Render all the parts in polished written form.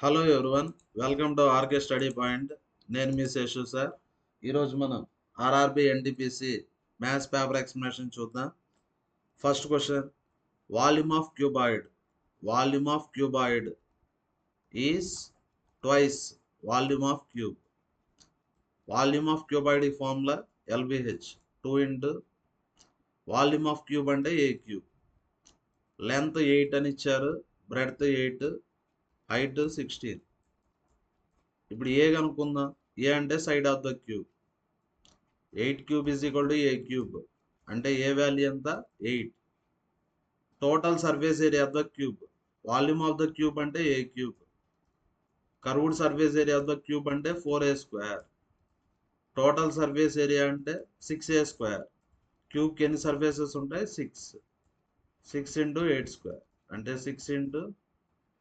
Hello everyone, welcome to RK study point. నేను మీ Seshu sir. ఈరోజు మనం RRB NTPC maths paper explanation చూద్దాం. First question, volume of cuboid. Volume of cuboid is twice volume of cube. Volume of cuboid ఈ formula LBH 2 into volume of cube అంటే a cube. Length 8 అని ఇచ్చారు, breadth 8, height 16. ఇప్పుడు ఏ కనుక్కుందాం. A అంటే side of the cube. 8 cube is equal to a cube అంటే a value ఎంత 8. Total surface area of the cube. Volume of the cube అంటే a cube. Curved surface area of the cube అంటే 4a square. Total surface area అంటే 6a square. క్యూబ్కి ఎన్ని surfaces ఉంటాయి 6. 6 into 8 square అంటే 6 into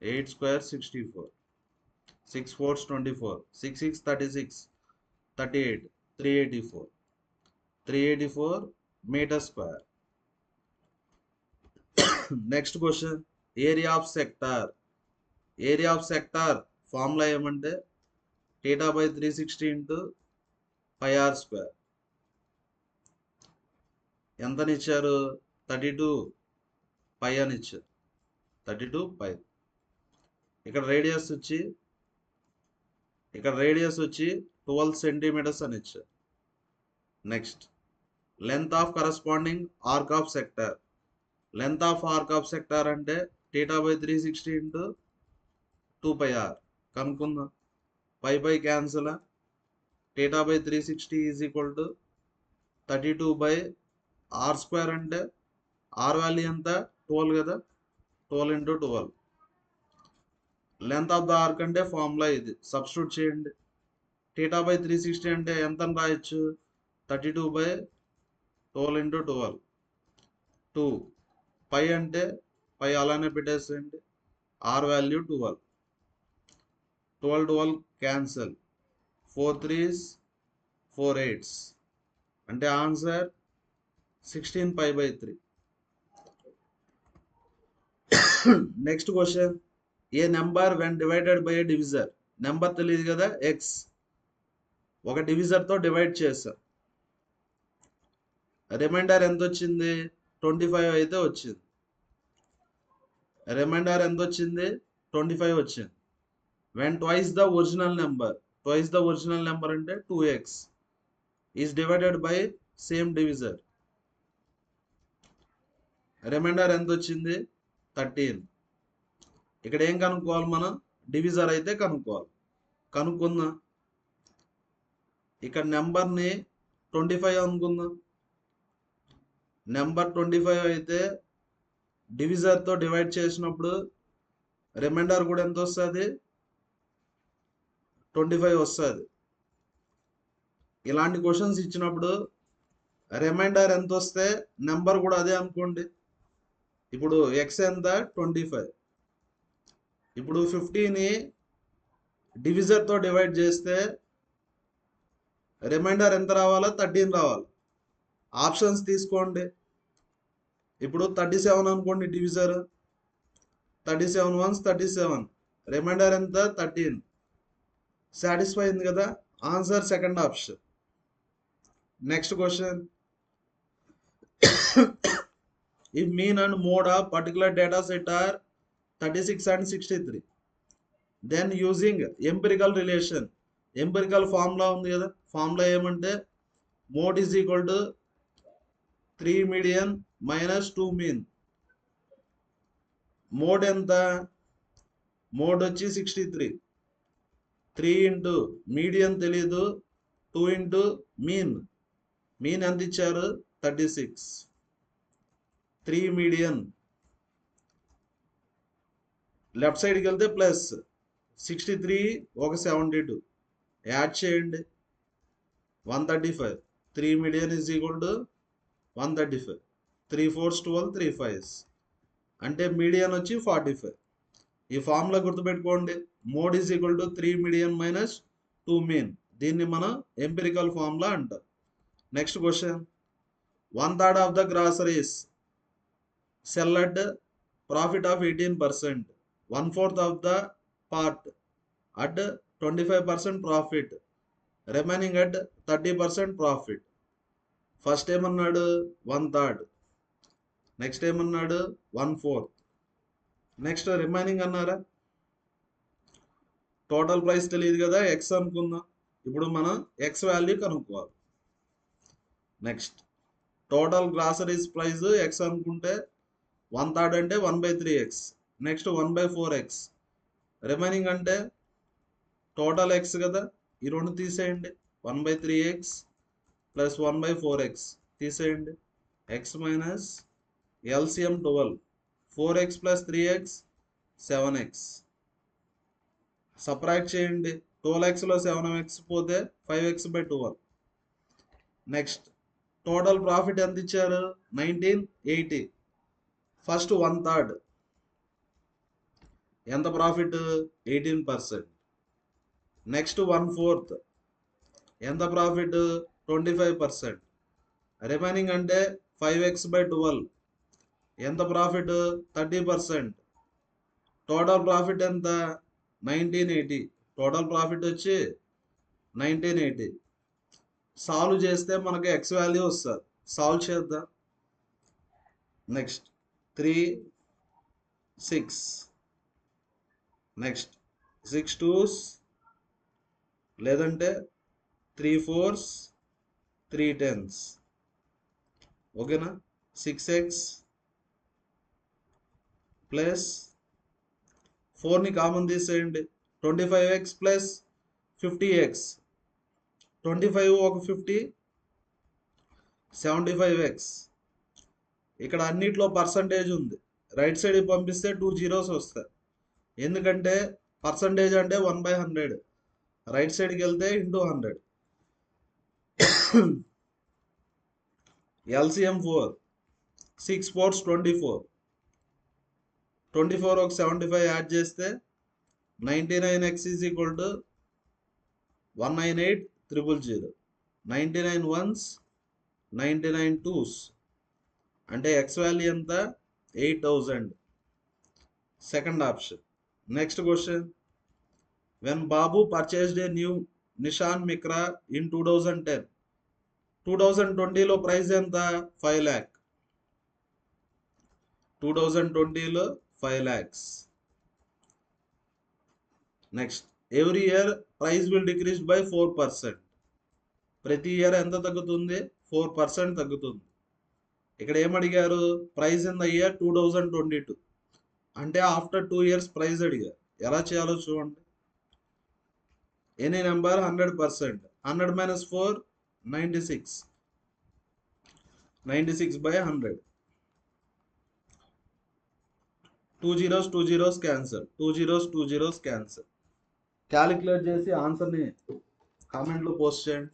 8 square 64. 6 4s 24. 6 6 36, 38, 384. 384 meter square. Next question, area of sector. Area of sector formula ఏమంటే theta by 360 into pi r square. ఎంతని ఇచ్చారు 32 pi అని ఇచ్చారు. 32 pi. ఇక్కడ రేడియస్ వచ్చి 12 సెంటీమీటర్స్ అని ఇచ్చారు. Next, length of corresponding arc of sector. Length of arc of sector అంటే theta by 360 into 2 pi r. కనుక్కుందాం. Pi cancel. theta by 360 is equal to 32 by r square అంటే r value ఎంత 12 కదా, 12 into 12. Length of the arc అంటే formula ఇది, substitute చేయండి. theta by 360 అంటే ఎంత అని రాయొచ్చు 32 by 12 ఇంటూ 12. 2 పై అంటే పై అలానే పెట్టేసేయండి. Are value 12. 12 cancel. 4 3s 4 8s అంటే answer 16 pi by 3. Next question, A number when divided by A divisor. Number తెలియదు కదా, ఎక్స్ ఒక డివిజర్తో డివైడ్ చేశాం. రిమైండర్ ఎంత వచ్చింది 25 అయితే వచ్చింది. రిమైండర్ ఎంత వచ్చింది 25 వచ్చింది. When twice the original number. Twice the original number అంటే 2x is divided by same divisor. Remainder ఎంత వచ్చింది 13. ఇక్కడ ఏం కనుక్కోవాలి మనం, డివిజర్ అయితే కనుక్కుందాం. ఇక్కడ నెంబర్ని 25 అనుకుందాం. నెంబర్ 25 అయితే డివిజర్తో డివైడ్ చేసినప్పుడు రిమైండర్ కూడా ఎంత వస్తుంది 25 వస్తుంది. ఇలాంటి క్వశ్చన్స్ ఇచ్చినప్పుడు రిమైండర్ ఎంత వస్తే నెంబర్ కూడా అదే అనుకోండి. ఇప్పుడు ఎక్స్ ఎంత 25. ఇప్పుడు 50ని డివిజర్తో డివైడ్ చేస్తే రిమైండర్ ఎంత రావాలా 13 రావాలి. ఆప్షన్స్ తీసుకోండి. ఇప్పుడు 37 అనుకోండి డివిజర్. 37 1s 37. రిమైండర్ ఎంత 13. సాటిస్ఫై అయింది కదా, answer second option. Next question, if mean and mode of particular data set are 36 and 63, then using empirical relation. Empirical formula ఉంది కదా, ఫార్ములా ఏమంటే mode is equal to 3 median minus 2 mean. Mode ఎంత, mode వచ్చి 63. 3 into median తెలీదు, 2 into mean. Mean ఎంత ఇచ్చారు 36. 3 median left సైడ్కి వెళ్తే ప్లస్ 63 ఒక 72 యాడ్ చేయండి 135. 3 median is equal to 135. 3 4s 12, 3 5s అంటే మీడియన్ వచ్చి 45. ఈ ఫార్ములా గుర్తుపెట్టుకోండి, mode is equal to 3 median minus 2 mean. దీన్ని మనం ఎంపిరికల్ ఫార్ములా అంటాం. Next question, 1/3 of the groceries cell at profit of 18%. 1/4 of the part at 25% profit, remaining at 30% profit. First ఏమన్నాడు 1/3, next ఏమన్నాడు 1/4, next remaining అన్నారా. Total price తెలియదు కదా, X అనుకుందాం. ఇప్పుడు మనం ఎక్స్ వాల్యూ కనుక్కోవాలి. Next total groceries price X అనుకుంటే 1/3 అంటే 1/3x, నెక్స్ట్ 1/4x, రిమైనింగ్ అంటే టోటల్ ఎక్స్ కదా, ఈ రెండు తీసేయండి. 1/3x ప్లస్ 1/4x తీసేయండి. X minus LCM 12, 4x plus 3x 7x. Separate చేయండి. 12xలో 7x పోతే 5x/12. నెక్స్ట్ టోటల్ ప్రాఫిట్ ఎంత ఇచ్చారు 1980. ఫస్ట్ 1/3 ఎంత ప్రాఫిట్ 18%. నెక్స్ట్ 1/4 ఎంత ప్రాఫిట్ 25%. రిమైనింగ్ అంటే 5x/12 ఎంత ప్రాఫిట్ 30%. టోటల్ ప్రాఫిట్ ఎంత 1980. టోటల్ ప్రాఫిట్ వచ్చి 1980. సాల్వ్ చేస్తే మనకి ఎక్స్ వాల్యూ వస్తుంది. సాల్వ్ చేద్దాం. నెక్స్ట్ 3 6, నెక్స్ట్ 6 2s లేదంటే 3 4s 3 10s. ఓకేనా. 6x ప్లస్ 4ని కామన్ తీసేయండి. 25x plus 50x. 25 ఒక 50 75x. ఇక్కడ అన్నిట్లో పర్సంటేజ్ ఉంది. రైట్ సైడ్ పంపిస్తే 2 zeros వస్తాయి. ఎందుకంటే పర్సంటేజ్ అంటే 1/100. రైట్ సైడ్కి వెళ్తే ఇంటూ 100. LCM 4, 6 4s 24. 24 ఒక 75 యాడ్ చేస్తే 99x is equal to 198,000. 99 1s 99 2s అంటే ఎక్స్ వాల్యూ ఎంత 8000. Second option. Next question. When Babu purchased a new Nissan Micra in 2010. 2020లో ప్రైస్ ఎంత 5 lakh. 2020లో 5 lakhs. Next every year price will decrease by 4%. ప్రతి year ఎంత తగ్గుతుంది 4% తగ్గుతుంది. ఇక్కడ ఏమడిగారు ప్రైస్ ఇన్ ద ఇయర్ 2022 అంటే ఆఫ్టర్ 2 years ప్రైస్ అడిగారు. ఎలా చేయాలో చూడండి. Any number 100%. 100 minus 4 96. 96/100. 2 zeros cancel. 2 zeros cancel. Calculate చేసి ఆన్సర్ని కామెంట్లో పోస్ట్ చేయండి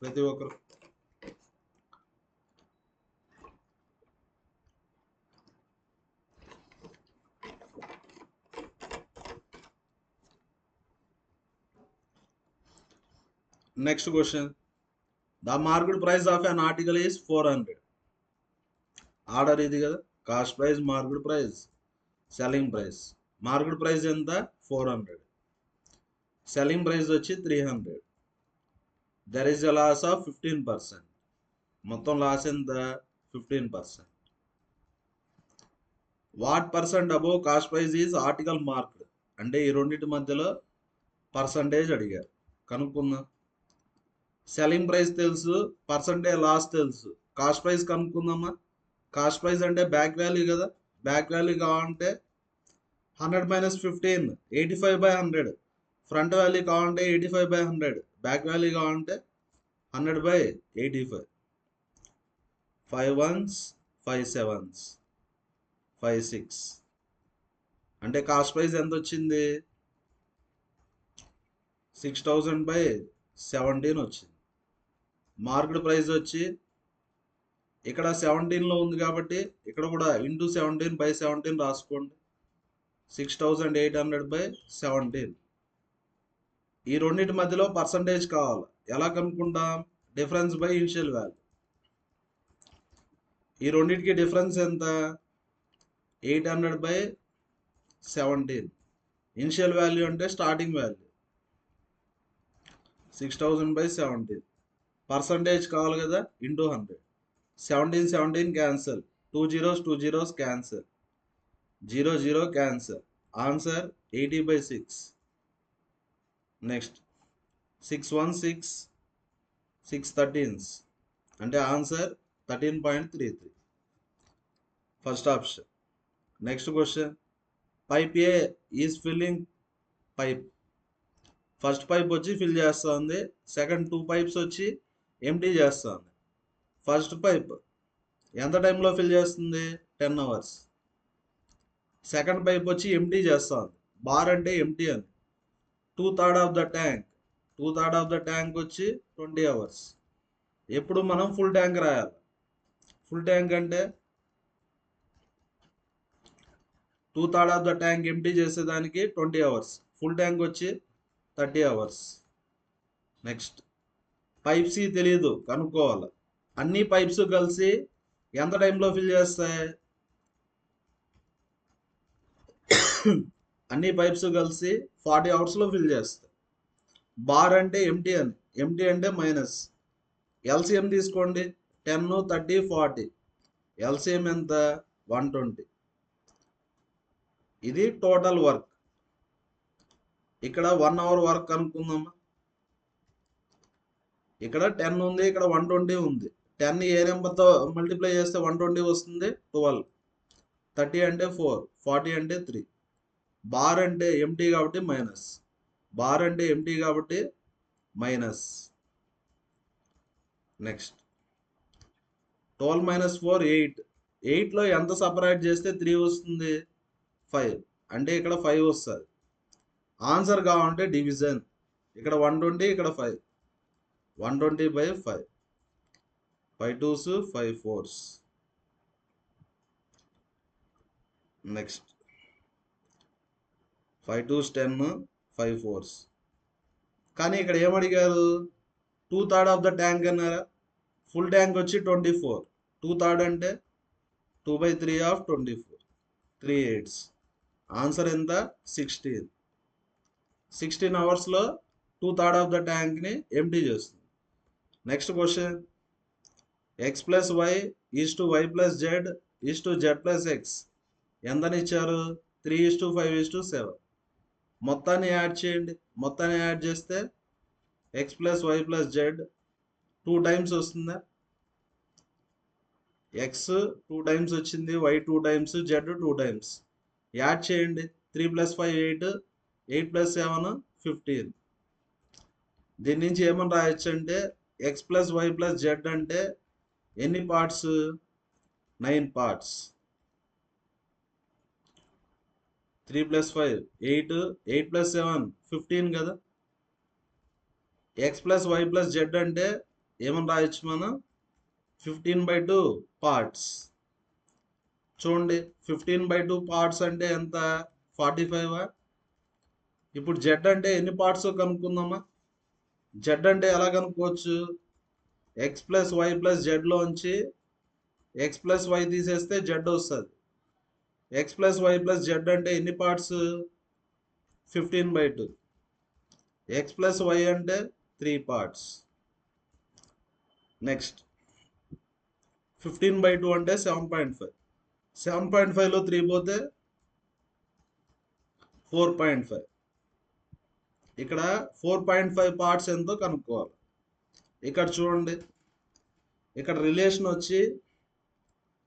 ప్రతి ఒక్కరు. Next question. The market price of an article is 400. Order ఇది కదా. Cost price, market price, selling price. Market price ఎంత 400, సెల్లింగ్ ప్రైస్ వచ్చి 300. There is a loss of 15%. మొత్తం లాస్ ఎంత 15%. What percent above cost price is article marked. అంటే ఈ రెండింటి మధ్యలో పర్సంటేజ్ అడిగారు. కనుక్కుందాం. సెల్లింగ్ ప్రైస్ తెలుసు, పర్సంటేజ్ లాస్ తెలుసు. కాస్ట్ ప్రైస్ కనుక్కుందామా. కాస్ట్ ప్రైస్ అంటే బ్యాక్ వాల్యూ కదా. బ్యాక్ వాల్యూ కావాలంటే 100 minus 15 85/100. ఫ్రంట్ వాల్యూ కావాలంటే 85/100. బ్యాక్ వాల్యూ కావాలంటే 100/85. 5 1s 5 7s 5 6 అంటే కాస్ట్ ప్రైస్ ఎంత వచ్చింది 6000/17 వచ్చింది. మార్కెట్ ప్రైస్ వచ్చి ఇక్కడ 17లో ఉంది కాబట్టి ఇక్కడ కూడా ఇంటూ 17/17 రాసుకోండి. 6800/17. ఈ రెండింటి మధ్యలో పర్సంటేజ్ కావాలి. ఎలా కనుక్కుంటాం డిఫరెన్స్ బై ఇనిషియల్ వాల్యూ. ఈ రెండింటికి డిఫరెన్స్ ఎంత 800/17. ఇనిషియల్ వాల్యూ అంటే స్టార్టింగ్ వాల్యూ. 6,000/17 పర్సంటేజ్ కావాలి కదా, into 100. 17 cancel, 2 zeros cancel, 0 cancel. Answer 80/6. Next 6 13s అంటే answer 13.33. First option. Next question, pipe A is filling pipe. First pipe వచ్చి ఫిల్ చేస్తుంది, second 2 pipes వచ్చి ఎంటీ చేస్తుంది. ఫస్ట్ పైప్ ఎంత టైంలో ఫిల్ చేస్తుంది, 10 hours. సెకండ్ పైప్ వచ్చి ఎంటీ చేస్తుంది, బార్ అంటే ఎంటీ అని. 2/3 ఆఫ్ ద ట్యాంక్ వచ్చి 20 hours. ఎప్పుడు మనం ఫుల్ ట్యాంక్ రాయాలి. ఫుల్ ట్యాంక్ అంటే 2/3 ఆఫ్ ద ట్యాంక్ ఎంటీ చేసేదానికి 20 hours. ఫుల్ ట్యాంక్ వచ్చి 30 hours. నెక్స్ట్, పైప్ సి తెలియదు, కనుక్కోవాలి. అన్ని పైప్స్ కలిసి ఎంత టైంలో ఫిల్ చేస్తాయి, అన్ని పైప్స్ కలిసి 40 hours ఫిల్ చేస్తాయి. బార్ అంటే ఎంటీ అని, ఎంటీ అంటే మైనస్. ఎల్సిఎం తీసుకోండి, 10, 30, 40. ఎల్సిఎం ఎంత, 120. ఇది టోటల్ వర్క్. ఇక్కడ 1 hour వర్క్ అనుకుందామా. ఇక్కడ 10 ఉంది, ఇక్కడ 120 ఉంది. 10 ఏ నెంబర్తో మల్టిప్లై చేస్తే 120 వస్తుంది, 12. 30 అంటే 4, 40 అంటే 3. బార్ అంటే ఎంటీ కాబట్టి మైనస్, బార్ అంటే ఎంటీ కాబట్టి మైనస్. నెక్స్ట్ 12 - 4 8. 8లో ఎంత సపరేట్ చేస్తే 3 వస్తుంది, 5. అంటే ఇక్కడ 5 వస్తుంది. ఆన్సర్ కావాలంటే డివిజన్. ఇక్కడ 120, ఇక్కడ 5. 120/5. 5 2s 5 4s. Next 5 2s 10, 5 4s. కానీ ఇక్కడ ఏమడిగారు, 2/3 ఆఫ్ ద ట్యాంక్ అన్నారా. ఫుల్ ట్యాంక్ వచ్చి 24. 2/3 అంటే 2/3 ఆఫ్ 24, 3 8s. ఆన్సర్ ఎంత, 16. 16 hours 2/3 ఆఫ్ ద ట్యాంక్ని ఎంటీ చేస్తుంది. Next question, x + y = y + z = z + x ఎంతని ఇచ్చారు, 3:5:7. మొత్తాన్ని యాడ్ చేయండి. మొత్తాన్ని యాడ్ చేస్తే x + y + z 2 times వస్తుందా. x 2 times వచ్చింది, y 2 times, z 2 times. Add చేయండి. 3 + 5 8, 8 + 7 15. దీని నుంచి ఏమని రాయొచ్చు అంటే, x + y + z అంటే ఎన్ని పార్ట్స్, 9 parts. 3 + 5 8, 8 + 7 15 కదా. x + y + z అంటే ఏమని రాయొచ్చు మనం, 15/2 parts. చూడండి, 15/2 parts అంటే ఎంత, 45. ఇప్పుడు z అంటే ఎన్ని పార్ట్స్ కనుక్కుందామా. z అంటే ఎలా కనుక్కోవచ్చు, x + y + z లోంచి x + y తీసేస్తే z వస్తుంది. x + y + z అంటే ఎన్ని పార్ట్స్, 15/2. x + y అంటే 3 parts. నెక్స్ట్ 15/2 అంటే 7.5. 7.5లో 3 పోతే 4.5. ఇక్కడ 4.5 parts ఎంతో కనుక్కోవాలి. ఇక్కడ చూడండి, ఇక్కడ రిలేషన్ వచ్చి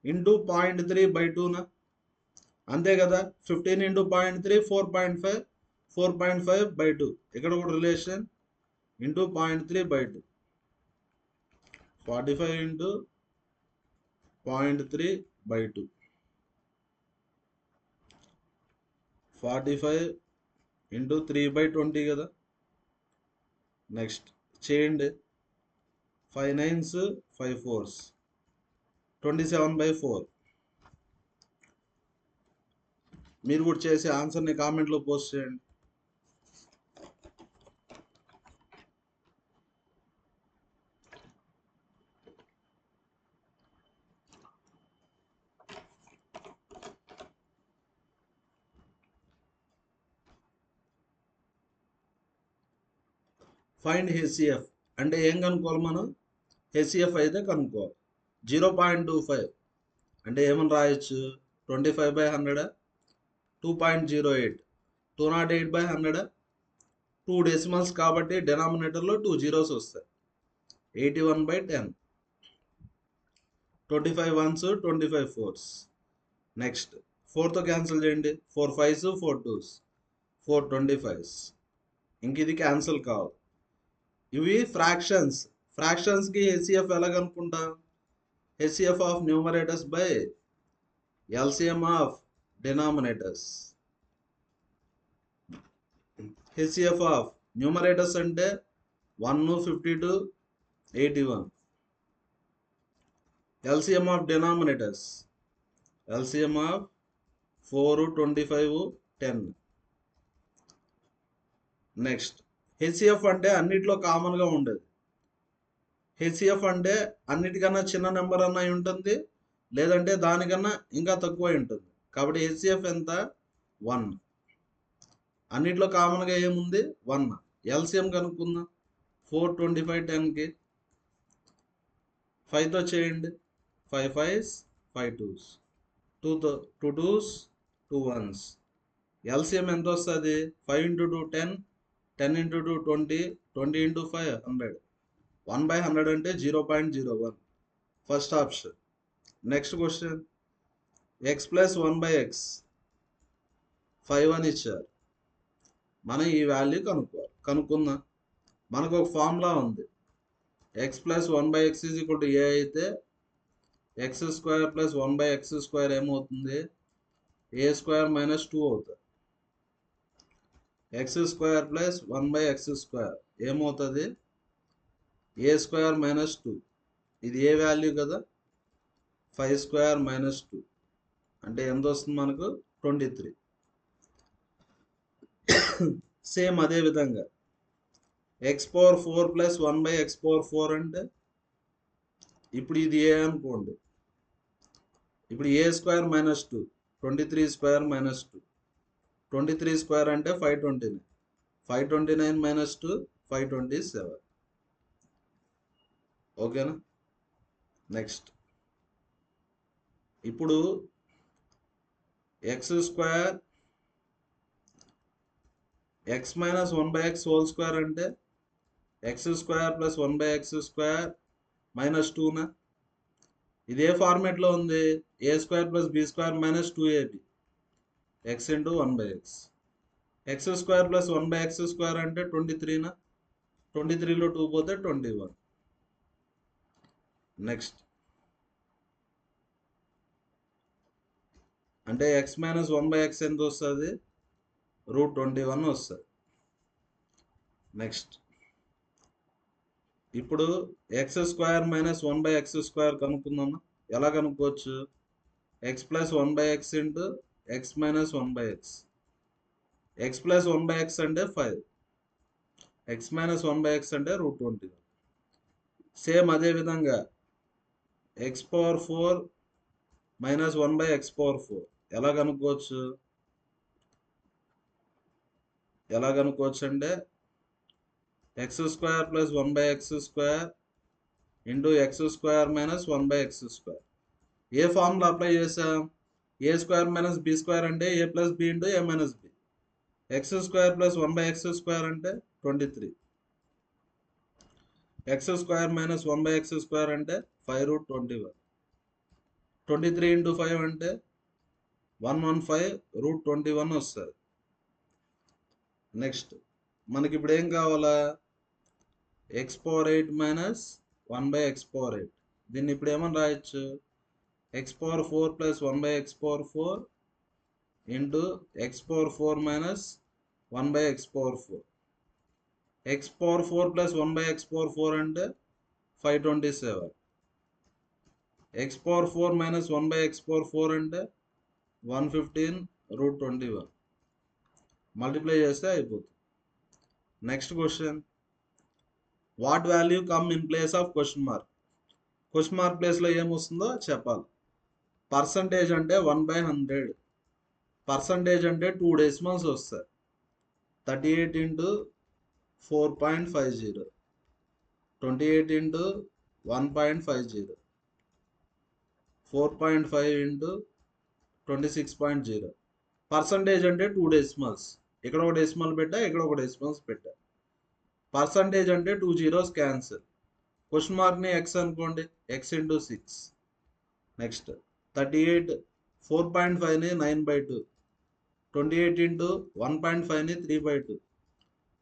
ఇంటూ 0.3/2నా, అంతే కదా. 15 × 0.3 4.5, 4.5/2. ఇక్కడ కూడా రిలేషన్ ఇంటూ 0.3/2, 45 × 0.3/2, 45 × 3/20 కదా. నెక్స్ట్ చేయండి, 5 9s 5 4s, 27/4. మీరు కూడా చేసి ఆన్సర్ని కామెంట్లో పోస్ట్ చేయండి. ఫైండ్ హెచ్సిఎఫ్ అంటే ఏం కనుక్కోవాలి మనం? హెచ్సిఎఫ్ అయితే కనుక్కోవాలి. 0.25 అంటే ఏమని రాయొచ్చు? 25/100, 2.08, 208/100, 2 డెసిమల్స్ కాబట్టి డినామినేటర్లో 2 జీరోస్ వస్తాయి. 81/10, 25 1s, 25 4s. నెక్స్ట్ 4తో క్యాన్సిల్ చేయండి. 4 5s, 4 2s, 4 25s. ఇంక ఇది క్యాన్సిల్ కావాలి. ఇవి ఫ్రాక్షన్స్. ఫ్రాక్షన్స్కి హెచ్సిఎఫ్ ఎలా కనుక్కుంటాం? HCF of numerators by LCM of denominators. HCF of numerators అంటే 1, 52, 81. LCM of denominators, LCM of 4, 25, 10. Next HCF అంటే అన్నిట్లో కామన్గా ఉండేది. హెచ్సిఎఫ్ అంటే అన్నిటికన్నా చిన్న నెంబర్ అన్న అయి ఉంటుంది, లేదంటే దానికన్నా ఇంకా తక్కువ ఉంటుంది. కాబట్టి హెచ్సిఎఫ్ ఎంత? 1. అన్నిట్లో కామన్గా ఏముంది? 1. ఎల్సిఎం కనుక్కుందాం. 4, 25, 10కి 5తో చేయండి. 5 5s, 5 2s, 2 2s, 2 1s. LCM ఎంత వస్తుంది? 5 × 2 10, 10 × 2 20, 20 × 5 100. 1/100 అంటే 0.01. First option. Next question, x + 1/x 5 అని ఇచ్చారు. మనం ఈ వాల్యూ కనుక్కుందాం. మనకు ఒక ఫార్ములా ఉంది. x + 1/x = a అయితే x² + 1/x² ఏమవుతుంది? a² - 2 అవుతుంది. x² + 1/x² ఏమవుతుంది? a² - 2. ఇది ఏ వాల్యూ కదా? 5² - 2 అంటే ఎంత వస్తుంది మనకు? 23. సేమ్ అదే విధంగా x⁴ + 1/x⁴ అంటే ఇప్పుడు ఇది ఏ అనుకోండి. ఇప్పుడు a² - 2, 23² - 2. 23² అంటే 529. 529 - 2 527. ఓకేనా? నెక్స్ట్ ఇప్పుడు x² x - 1/x² అంటే x² + 1/x² - 2నా? ఇదే ఫార్మేట్లో ఉంది. a² + b² - 2ab x × 1/x. x² + 1/x² అంటే 23నా? 23లో 2 పోతే 21. నెక్స్ట్ అంటే x - 1/x ఎంత వస్తుంది? √21 వస్తుంది. నెక్స్ట్ ఇప్పుడు x² - 1/x² కనుక్కుందామా? ఎలా కనుక్కోవచ్చు? x + 1/x × x - 1/x. x + 1/x అంటే 5, x - 1/x అంటే √21. సేమ్ అదే విధంగా x⁴ - 1/x⁴ ఎలా కనుక్కోవచ్చు? అంటే x² + 1/x² × x² - 1/x². ఏ ఫార్ములా అప్లై చేసాం? a² - b² అంటే a + b × a - b. x² + 1/x² అంటే 23. x² - 1/x² అంటే 5√21. 23 × 5 అంటే 115 √21 వస్తుంది. నెక్స్ట్ మనకి ఇప్పుడు ఏం కావాలా? x⁴ 8 - 1/x⁴. దీన్ని ఇప్పుడు ఏమని రాయొచ్చు? x⁴ + 1/x⁴ × x⁴ - 1/x⁴. x⁴ + 1/x⁴ అంటే 527. x⁴ - 1/x⁴ అంటే 115 √21. మల్టిప్లై చేస్తే అయిపోతుంది. Next question, what value come in place of question mark? Question mark ప్లేస్లో ఏమొస్తుందో చెప్పాలి. పర్సంటేజ్ అంటే 1/100. పర్సంటేజ్ అంటే 2 డెసిమల్స్ వస్తాయి. 38 × 4.50. 28 into 1.50. 4.5 into 26.0. పర్సంటేజ్ అంటే 2 డెసిమల్స్. ఇక్కడ ఒక డెసిమల్ పెట్టా, ఇక్కడ ఒక డెసిమల్స్ పెట్టా. పర్సంటేజ్ అంటే 2 జీరోస్ క్యాన్సిల్. క్వశ్చన్ మార్క్ని ఎక్స్ అనుకోండి, ఎక్స్ ఇంటూ 6. నెక్స్ట్ 38 4.5ని 9/2. 28 ఇంటూ 1.5ని 3/2.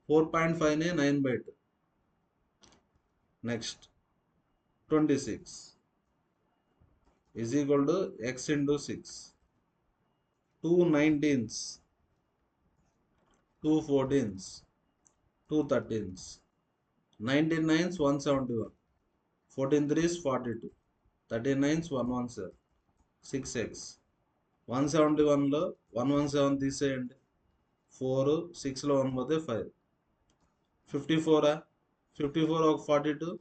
4.5ని 9/2. Next 26 is equal to x into 6. 2 19s, 2 14s, 2 13s. 19 9s 171. 14 3s 42. 13 9s 117. 6x. 171లో 117 తీసేయండి. 4 6లో 1 పోతే 5. 54 54 ఒక 42.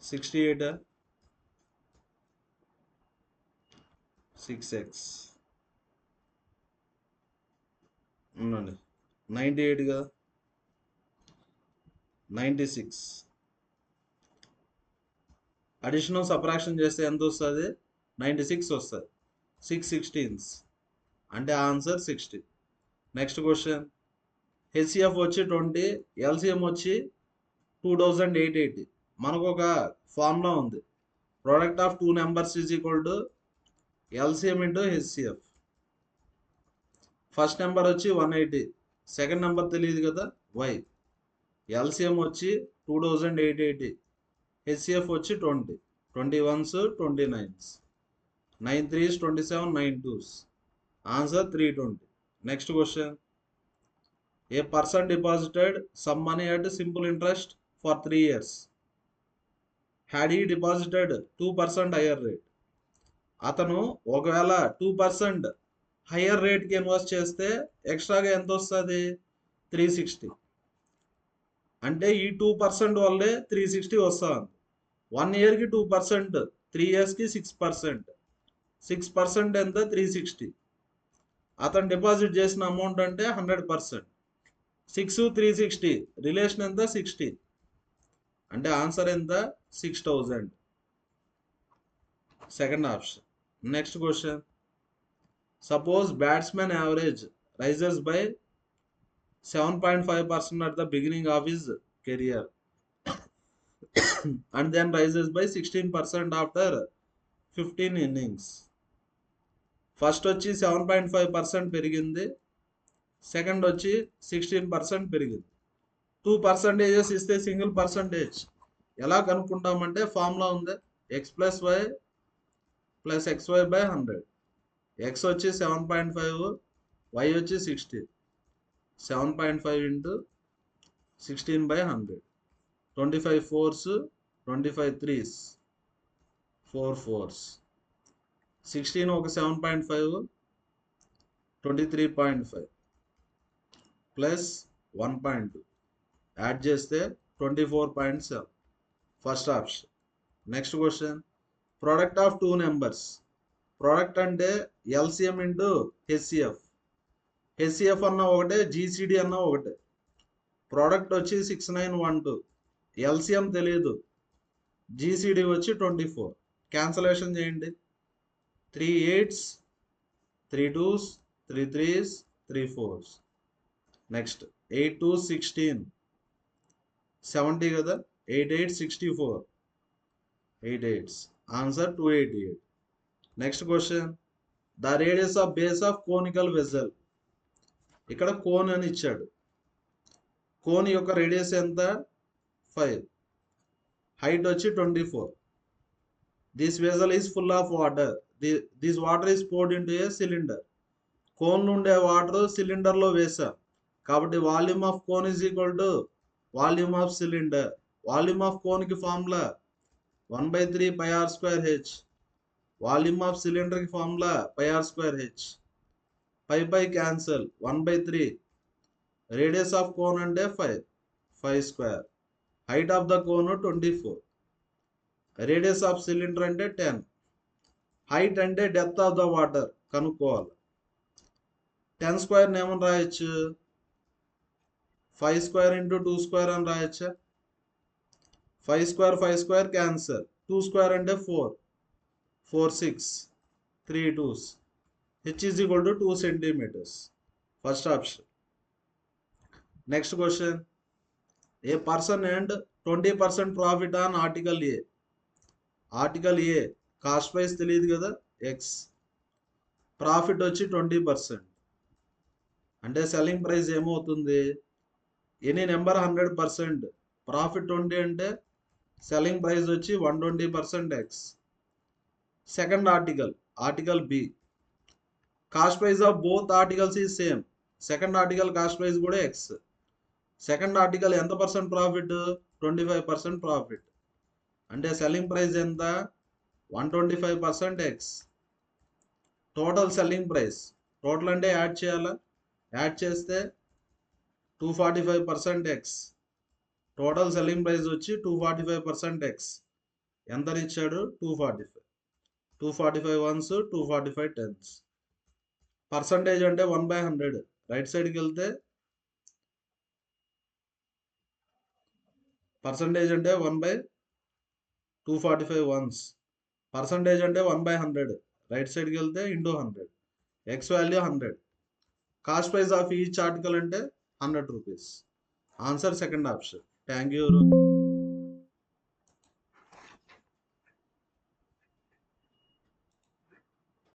68 6x ఉండండి. 98 కదా, 96. అడిషనల్ సబ్ట్రాక్షన్ చేస్తే ఎంత వస్తుంది? 96 వస్తుంది. 6 16s అంటే ఆన్సర్ 60. నెక్స్ట్ క్వశ్చన్, హెచ్సిఎఫ్ వచ్చి 20, ఎల్సిఎం వచ్చి 2880. మనకు ఒక ఫార్ములా ఉంది, product of 2 numbers is equal to LCM into HCF. First number వచ్చి 180, సెకండ్ నెంబర్ తెలియదు కదా, వై. ఎల్సిఎం వచ్చి 2880, హెచ్సిఎఫ్ వచ్చి 20. 21s 29s. 9 3s 27, 9 2s. Answer 320. Next question, A person deposited some money at simple interest for 3 years. Had he deposited 2% higher rate. అతను ఒకవేళ 2% higher రేట్కి invest చేస్తే ఎక్స్ట్రాగా ఎంత వస్తుంది? 360. అంటే ఈ 2% వల్లే 360 వస్తుంది. 1 yearకి 2%, 3 yearsకి 6%. 6% ఎంత? 360. అతను డిపాజిట్ చేసిన అమౌంట్ అంటే 100%. 6 360 రిలేషన్ ఎంత? 60. అంటే ఆన్సర్ ఎంత? 6000. Second option. Next question, suppose batsmen average rises by 7.5% at the beginning of his career and then rises by 16% after 15 innings. First వచ్చి 7.5% పెరిగింది, సెకండ్ వచ్చి 16% పెరిగింది. 2% ఇస్తే సింగిల్ పర్సంటేజ్ ఎలా కనుక్కుంటామంటే ఫార్ములా ఉంది, x plus y plus xy by 100. x వచ్చి 7.5, y వచ్చి 16. 7.5 ఇంటూ 16/100. 25 4s, 25 3s, 4 4s. 16 ఒక 7.5, 23.5 ప్లస్ 1.2 యాడ్ చేస్తే 24.7. First option. Next question, product of 2 numbers. Product అంటే ఎల్సిఎం ఇంటూ హెచ్సిఎఫ్. హెచ్సిఎఫ్ అన్న ఒకటే, జీసీడీ అన్న ఒకటే. ప్రోడక్ట్ వచ్చి 6912, ఎల్సిఎం తెలియదు, జీసీడీ వచ్చి 24. క్యాన్సలేషన్ చేయండి. 3 8s, 3 2s, 3 3s, 3 4s. Next 8 2 16, 70 కదా, 8 8 64. 8 8s. Answer 288. Next question, the radius of base of conical vessel. ఇక్కడ కోన్ అని ఇచ్చాడు. కోన్ యొక్క రేడియస్ ఎంత? 5. హైట్ వచ్చి 24. This vessel is full of water. This water is poured into a cylinder. Cone నుండే water సిలిండర్లో వేసాం కాబట్టి volume of cone is equal to volume of cylinder. Volume of కోన్కి ఫార్ములా 1/3 πr²h. వాల్యూమ్ ఆఫ్ సిలిండర్కి formula πr²h. Pi cancel, 1/3. Radius of cone అంటే 5 square. Height of the cone 24. Radius of cylinder అంటే 10. Height అంటే depth of the water కనుక్కోవాలి. 10 square ఏమని రాయొచ్చు? 5 square into 2 square అని రాయొచ్చా? 5 square cancer. 2 square అంటే 4, 4 6, 3 2s. h is equal to 2 centimeters. First option. Next question. A person earned 20% profit on article A. Article A cost price తెలియదు కదా, X. Profit వచ్చి 20%. అంటే selling price ఏమవుతుంది? Any number 100%, profit 20 అంటే selling price వచ్చి 120% X. Second article, article B, cost price of both articles ఈ same. Second article cost price కూడా X. Second article ఎంత పర్సెంట్ ప్రాఫిట్? 25% ప్రాఫిట్. అంటే సెల్లింగ్ ప్రైస్ ఎంత? 125% X. Total selling price, total అంటే add చేయాలా, add చేస్తే 245% X. Total selling price వచ్చి 245% X. ఎంతని ఇచ్చాడు? 245. 245 వన్స్, 245 టెన్స్. పర్సంటేజ్ అంటే 1/100. రైట్ సైడ్కి వెళ్తే పర్సంటేజ్ అంటే 1/245 వన్స్. పర్సంటేజ్ అంటే 1/100. రైట్ సైడ్కి వెళ్తే into 100. X value 100. Cost price of each article అంటే 100 rupees. Answer second option. Thank you.